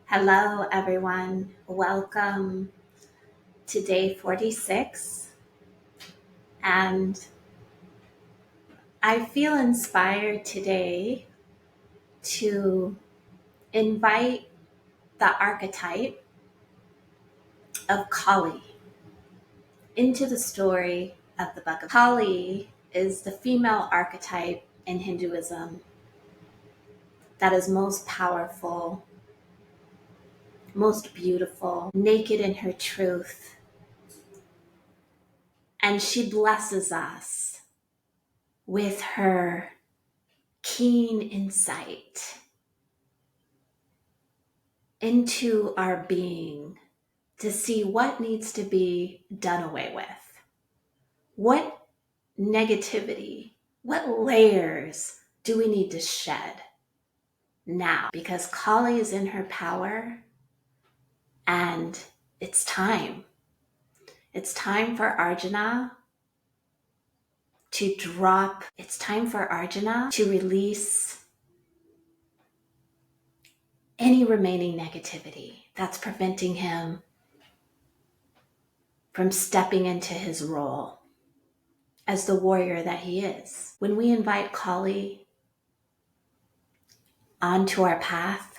Hello, everyone. Welcome to day 46. And I feel inspired today to invite the archetype of Kali into the story of the Bhagavad Gita. Kali is the female archetype in Hinduism that is most powerful, most beautiful, naked in her truth. And she blesses us with her keen insight into our being to see what needs to be done away with. What negativity, what layers do we need to shed now? Because Kali is in her power and it's time. It's time for Arjuna to drop. It's time for Arjuna to release any remaining negativity that's preventing him from stepping into his role as the warrior that he is. When we invite Kali onto our path,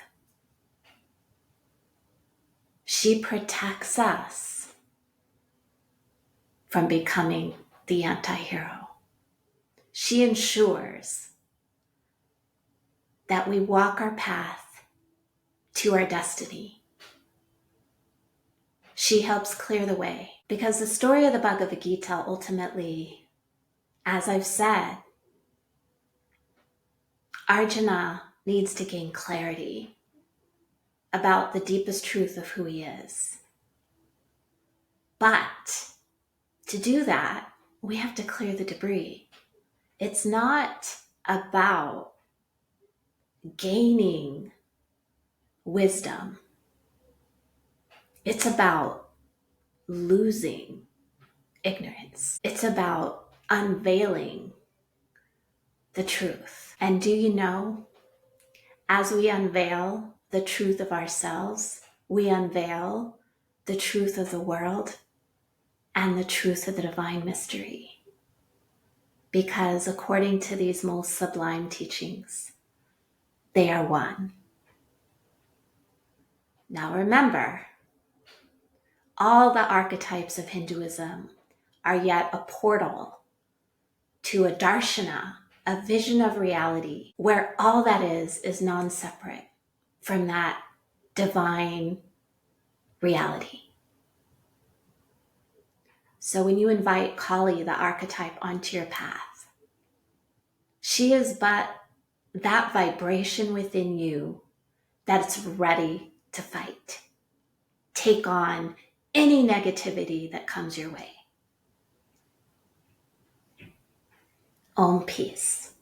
she protects us from becoming the anti-hero. She ensures that we walk our path to our destiny. She helps clear the way because the story of the Bhagavad Gita ultimately, as I've said, Arjuna needs to gain clarity about the deepest truth of who he is. But to do that, we have to clear the debris. It's not about gaining wisdom. It's about losing ignorance. It's about unveiling the truth. And do you know, as we unveil the truth of ourselves, we unveil the truth of the world and the truth of the divine mystery. Because according to these most sublime teachings, they are one. Now remember, all the archetypes of Hinduism are yet a portal to a darshana, a vision of reality, where all that is non-separate from that divine reality. So when you invite Kali, the archetype, onto your path, she is but that vibration within you that's ready to fight, take on any negativity that comes your way. Om peace.